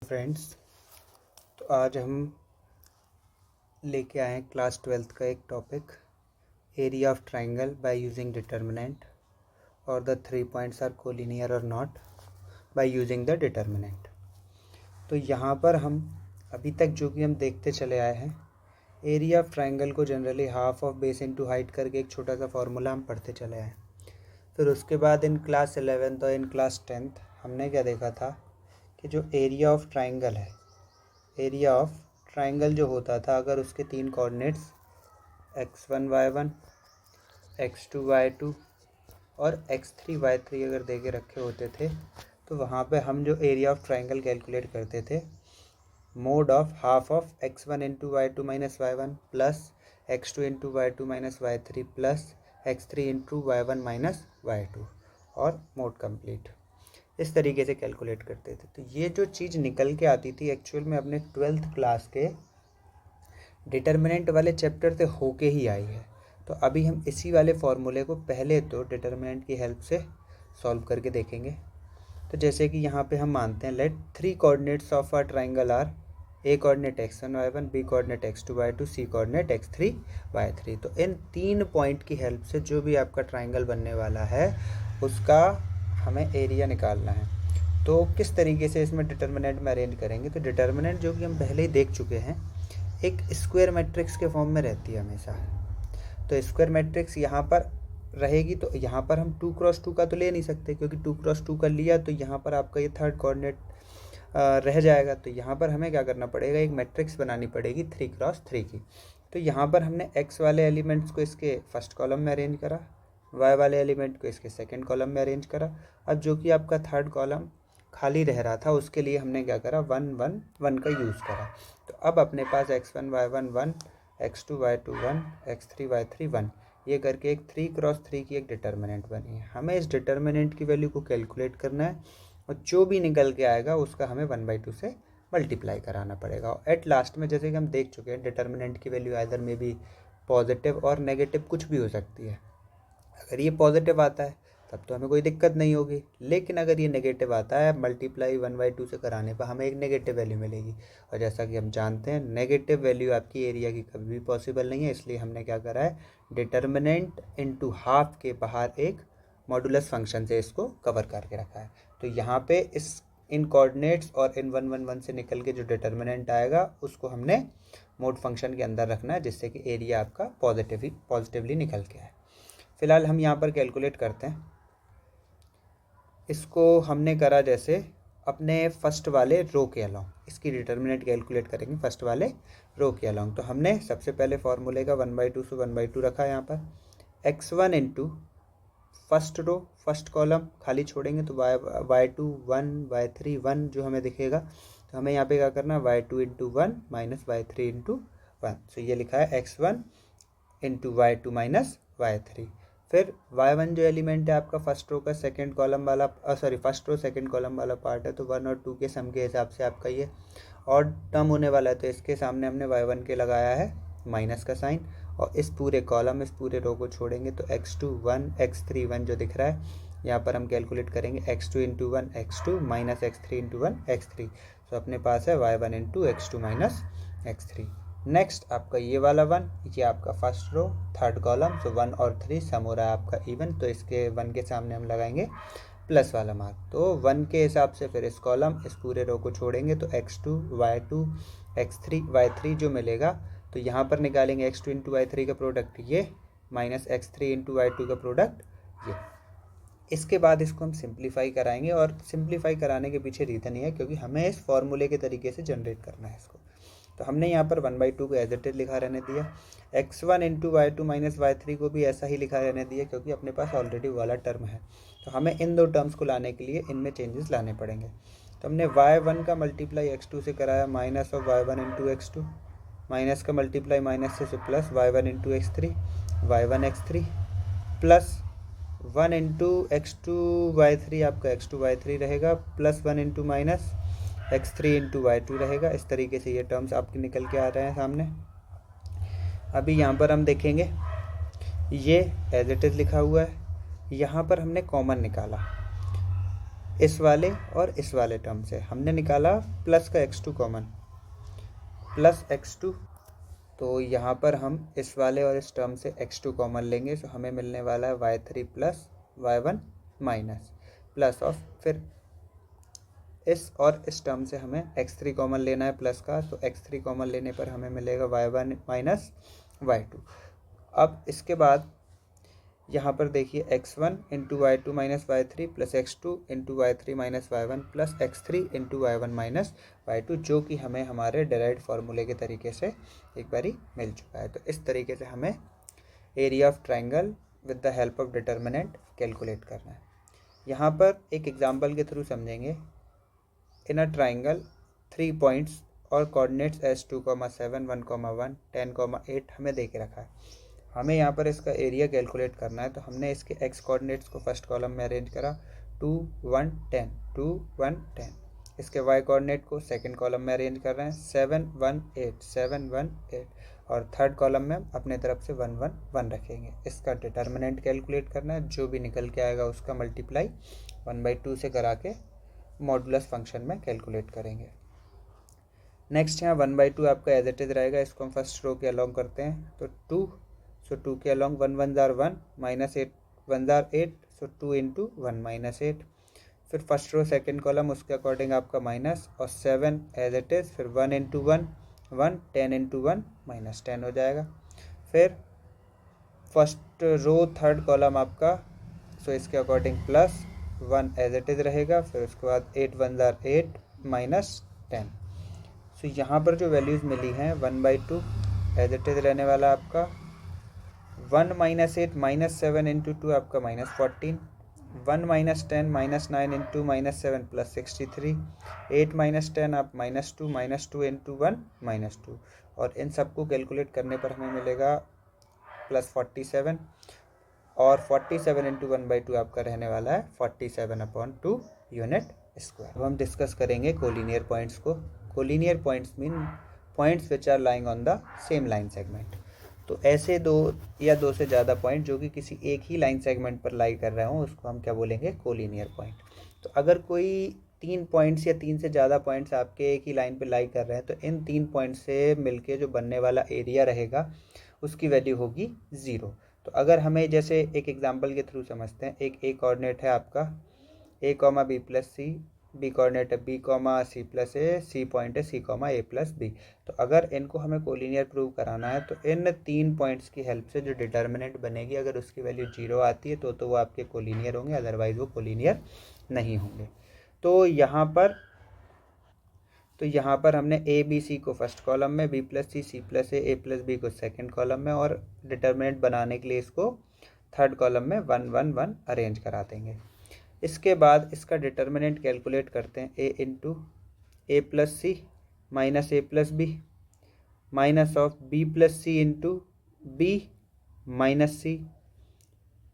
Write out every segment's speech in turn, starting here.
Friends, तो आज हम लेके आए हैं क्लास 12th का एक topic, area of triangle by using determinant और द 3 पॉइंट्स आर कोलिनियर और not by using the determinant. तो यहाँ पर हम अभी तक जो कि हम देखते चले आए हैं, एरिया ऑफ ट्राइंगल को generally half of base into height करके एक छोटा सा फॉर्मूला हम पढ़ते चले आए। फिर उसके बाद इन क्लास 11th और इन क्लास 10th हमने क्या देखा था कि जो एरिया ऑफ ट्राइंगल है, एरिया ऑफ ट्राइंगल जो होता था, अगर उसके 3 coordinates x1 y1 x2 y2 और x3 y3 अगर दे के रखे होते थे, तो वहाँ पे हम जो एरिया ऑफ ट्राइंगल कैलकुलेट करते थे, mode of half of x1 into y2 minus y1 plus x2 into y2 minus y3 plus x3 into y1 minus y2 और मोड कंप्लीट, इस तरीके से कैलकुलेट करते थे। तो ये जो चीज़ निकल के आती थी एक्चुअल में अपने 12th क्लास के डिटर्मिनेंट वाले चैप्टर से होके ही आई है। तो अभी हम इसी वाले फॉर्मूले को पहले तो डिटर्मिनेंट की हेल्प से सॉल्व करके देखेंगे। तो जैसे कि यहाँ पे हम मानते हैं let 3 coordinates of a triangle are A coordinate x1 y1, B coordinate x2 y2, C coordinate x3 y3। तो इन 3 पॉइंट की हेल्प से जो भी आपका ट्राइंगल बनने वाला है उसका हमें एरिया निकालना है। तो किस तरीके से इसमें डिटर्मिनेंट में अरेंज करेंगे, तो डिटर्मिनेंट जो कि हम पहले ही देख चुके हैं, एक स्क्वायर मैट्रिक्स के फॉर्म में रहती है हमेशा। तो स्क्वायर मैट्रिक्स यहाँ पर रहेगी, तो यहाँ पर हम 2x2 का तो ले नहीं सकते, क्योंकि 2x2 का लिया तो यहाँ पर आपका ये थर्ड कोऑर्डिनेट रह जाएगा। तो यहाँ पर हमें क्या करना पड़ेगा, एक मैट्रिक्स बनानी पड़ेगी 3x3 की। तो यहाँ पर हमने x वाले एलिमेंट्स को इसके फर्स्ट कॉलम में अरेंज करा, y वाले एलिमेंट को इसके सेकंड कॉलम में अरेंज करा। अब जो कि आपका थर्ड कॉलम खाली रह रहा था, उसके लिए हमने क्या करा, 1 1 1 का यूज़ करा। तो अब अपने पास x1 y1 1, x2 y2 1, x3 y3 1, ये करके एक 3x3 की एक डिटर्मिनेंट बनी है। हमें इस डिटर्मिनेंट की वैल्यू को कैलकुलेट करना है और जो भी निकल के आएगा उसका हमें 1/2 से मल्टीप्लाई कराना पड़ेगा। और एट लास्ट में जैसे कि हम देख चुके हैं, डिटर्मिनेंट की वैल्यू आइदर में भी पॉजिटिव और नेगेटिव कुछ भी हो सकती है। अगर ये पॉजिटिव आता है तब तो हमें कोई दिक्कत नहीं होगी, लेकिन अगर ये नेगेटिव आता है, मल्टीप्लाई 1/2 से कराने पर हमें एक नेगेटिव वैल्यू मिलेगी। और जैसा कि हम जानते हैं, नेगेटिव वैल्यू आपकी एरिया की कभी भी पॉसिबल नहीं है, इसलिए हमने क्या करा है, डिटर्मिनेंट इनटू हाफ के बाहर एक मॉडुलस फंक्शन से इसको कवर करके रखा है। तो यहाँ पे इन कोऑर्डिनेट्स और इन 1 1 1 से निकल के जो डिटर्मिनेंट आएगा उसको हमने मोड फंक्शन के अंदर रखना है, जिससे कि एरिया आपका पॉजिटिवली निकल के आए। फिलहाल हम यहाँ पर कैलकुलेट करते हैं। इसको हमने करा जैसे अपने फर्स्ट वाले रो के अलोंग, इसकी डिटर्मिनेंट कैलकुलेट करेंगे फर्स्ट वाले रो के अलोंग। तो हमने सबसे पहले फॉर्मूले का 1/2 से 1/2 रखा है। यहाँ पर x1 into first row first column खाली छोड़ेंगे तो y2 1 y3 1 जो हमें दिखेगा। तो हमें यहाँ पे क्या करना है, y2 into 1 minus y3 into 1। तो ये लिखा है x1 into y2 minus y3। फिर y1 जो एलिमेंट है आपका फर्स्ट रो का सेकंड कॉलम वाला, फर्स्ट रो सेकंड कॉलम वाला पार्ट है, तो 1 और 2 के सम के हिसाब से आपका ये और टर्म होने वाला है। तो इसके सामने हमने y1 के लगाया है माइनस का साइन, और इस पूरे कॉलम इस पूरे रो को छोड़ेंगे तो x2 1 x3 1 जो दिख रहा है, यहाँ पर हम कैलकुलेट करेंगे x2 into 1 x2 minus x3 into 1 x3। तो अपने पास है y1 into x2 minus x3। Next आपका ये वाला 1, ये आपका फर्स्ट रो थर्ड कॉलम, सो 1 और 3 सम हो रहा है आपका इवन, तो इसके 1 के सामने हम लगाएंगे प्लस वाला मार्क। तो 1 के हिसाब से फिर इस कॉलम इस पूरे रो को छोड़ेंगे तो x2 y2 x3 y3 जो मिलेगा। तो यहाँ पर निकालेंगे x2 इंटू y3 का प्रोडक्ट ये, माइनस x3 इंटू y2 का प्रोडक्ट ये। इसके बाद इसको हम सिंप्लीफाई कराएंगे, और सिंप्लीफाई कराने के पीछे रीज़न ये है क्योंकि हमें इस फॉर्मूले के तरीके से जनरेट करना है इसको। तो हमने यहाँ पर 1/2 को एज इट इज लिखा रहने दिया, x1 into y2 minus y3 को भी ऐसा ही लिखा रहने दिया, क्योंकि अपने पास ऑलरेडी वाला टर्म है। तो हमें इन दो टर्म्स को लाने के लिए इनमें चेंजेस लाने पड़ेंगे। तो हमने y1 का मल्टीप्लाई x2 से कराया, minus of y1 into x2, minus का मल्टीप्लाई माइनस से plus y1 into x3 y1 x3 plus 1 into x2 y3 आपका x2 y3 रहेगा, plus 1 into minus x3 into y2 रहेगा। इस तरीके से ये टर्म्स आपके निकल के आ रहे हैं सामने। अभी यहाँ पर हम देखेंगे ये एज इट इज़ लिखा हुआ है, यहाँ पर हमने कॉमन निकाला। इस वाले और इस वाले टर्म से हमने निकाला प्लस का x2 कॉमन, प्लस x2, तो यहाँ पर हम इस वाले और इस टर्म से x2 कॉमन लेंगे, तो हमें मिलने वाला है y3 plus y1 minus plus of, फिर इस और इस टर्म से हमें x3 कॉमन लेना है प्लस का, तो x3 कॉमन लेने पर हमें मिलेगा y1 माइनस y2। अब इसके बाद यहाँ पर देखिए x1 into y2 minus y3 plus x2 into y3 minus y1 plus x3 into y1 minus y2, जो कि हमें हमारे डिराइव्ड फार्मूले के तरीके से एक बारी मिल चुका है। तो इस तरीके से हमें area of triangle with the help of determinant calculate करना है। यहाँ पर एक एग्जाम्पल के थ्रू समझेंगे। इन अ ट्राइंगल 3 पॉइंट्स और कोऑर्डिनेट्स एस 2,7 1,1 10,8 हमें दे के रखा है। हमें यहाँ पर इसका एरिया कैलकुलेट करना है, तो हमने इसके एक्स कोऑर्डिनेट्स को फर्स्ट कॉलम में अरेंज करा 2 1 10 2 1 10। इसके वाई कोऑर्डिनेट को सेकंड कॉलम में अरेंज कर रहे हैं 7 1 8 7 1 8, और थर्ड कॉलम में अपने तरफ से 1 1 1 रखेंगे। इसका डिटर्मिनेंट कैलकुलेट करना है, जो भी निकल के आएगा उसका मल्टीप्लाई 1/2 से करा के मॉडुलस फंक्शन में कैलकुलेट करेंगे। नेक्स्ट यहाँ 1/2 आपका एज इट इज रहेगा, इसको हम फर्स्ट रो के अलॉन्ग करते हैं, तो 2, सो 2 के अलॉन्ग 1 1 जार 1 माइनस 8 1 जार 8, सो 2 इंटू 1 माइनस 8। फिर फर्स्ट रो सेकंड कॉलम उसके अकॉर्डिंग आपका माइनस, और 7 एज इट इज़, फिर 1 इंटू 1 1, 10 इंटू 1 माइनस 10 हो जाएगा। फिर फर्स्ट रो थर्ड कॉलम आपका, सो इसके according plus 1 as it is रहेगा, फिर उसके बाद 8 1 जार 8 माइनस 10। सो यहाँ पर जो वैल्यूज़ मिली हैं 1/2 एज इट इज़ रहने वाला आपका 1 माइनस 8 माइनस 7 इंटू 2 आपका minus 14, 1 minus 10 minus 9 into minus 7 plus 63, 8 minus 10 आप माइनस 2 इंटू 1 माइनस 2, और इन सबको कैलकुलेट करने पर हमें मिलेगा प्लस 47, और 47 इंटू 1/2 आपका रहने वाला है 47/2 यूनिट स्क्वायर। अब हम डिस्कस करेंगे कोलिनियर पॉइंट्स को। Collinear points mean points which are lying on the same line segment. तो ऐसे दो या दो से ज़्यादा पॉइंट जो कि किसी एक ही लाइन सेगमेंट पर लाई कर रहे हों, उसको हम क्या बोलेंगे, कोलिनियर पॉइंट। तो अगर कोई 3 पॉइंट्स या 3 से ज़्यादा पॉइंट्स आपके एक ही लाइन पे लाई कर रहे हैं, तो इन 3 पॉइंट से मिलके जो बनने वाला एरिया रहेगा उसकी वैल्यू होगी 0। तो अगर हमें जैसे एक एग्जांपल के थ्रू समझते हैं, एक ए कोऑर्डिनेट है आपका a, b plus C, B coordinate है b, c plus A, C point है c, a प्लस बी। तो अगर इनको हमें कोलिनियर प्रूव कराना है, तो इन 3 पॉइंट्स की हेल्प से जो डिटर्मिनेंट बनेगी, अगर उसकी वैल्यू 0 आती है तो वो आपके कोलिनियर होंगे, अदरवाइज वो कोलिनियर नहीं होंगे। तो यहाँ पर हमने ए बी सी को फर्स्ट कॉलम में, बी प्लस सी प्लस ए प्लस बी को सेकंड कॉलम में, और डिटर्मिनेंट बनाने के लिए इसको थर्ड कॉलम में 1 1 1 अरेंज करा देंगे। इसके बाद इसका डिटर्मिनेंट कैलकुलेट करते हैं, A into A plus C minus A plus B minus of B plus C into B minus C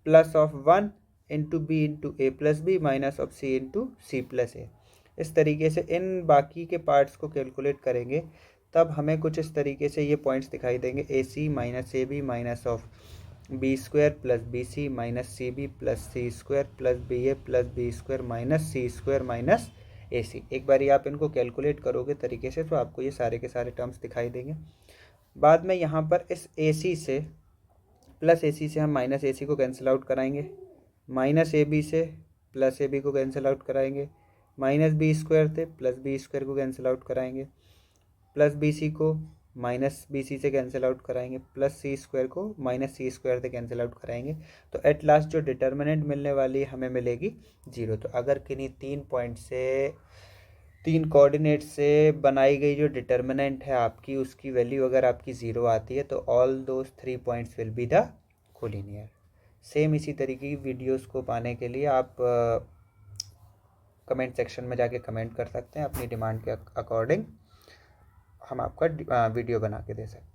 plus of 1 into B into A plus B minus of C into C plus A. इस तरीके से इन बाकी के parts को calculate करेंगे, तब हमें कुछ इस तरीके से ये पॉइंट्स दिखाई देंगे, A C minus A B minus of B square plus B C minus C B plus C square plus B A plus B square minus C square minus A C. एक बार आप इनको calculate करोगे तरीके से, तो आपको ये सारे के सारे टर्म्स दिखाई देंगे। बाद में यहाँ पर इस ए सी से प्लस ए सी से हम माइनस ए सी को कैंसिल आउट कराएंगे, माइनस ए बी से प्लस ए बी को कैंसिल आउट कराएंगे, माइनस बी स्क्वायर थे प्लस बी स्क्वायर को कैंसिल आउट कराएंगे, प्लस बी सी को माइनस बी सी से कैंसिल आउट कराएंगे, प्लस सी स्क्वायर को माइनस सी स्क्वायर से कैंसिल आउट कराएंगे। तो एट लास्ट जो डिटर्मिनेंट मिलने वाली हमें मिलेगी 0। तो अगर किन्हीं 3 पॉइंट से 3 कोऑर्डिनेट से बनाई गई जो डिटर्मिनेंट है आपकी, उसकी वैल्यू अगर आपकी 0 आती है, तो all those 3 points will be the collinear. Same इसी तरीके की वीडियोस को पाने के लिए आप कमेंट सेक्शन में जाके कमेंट कर सकते हैं, अपनी डिमांड के अकॉर्डिंग हम आपका वीडियो बना के दे सकते हैं।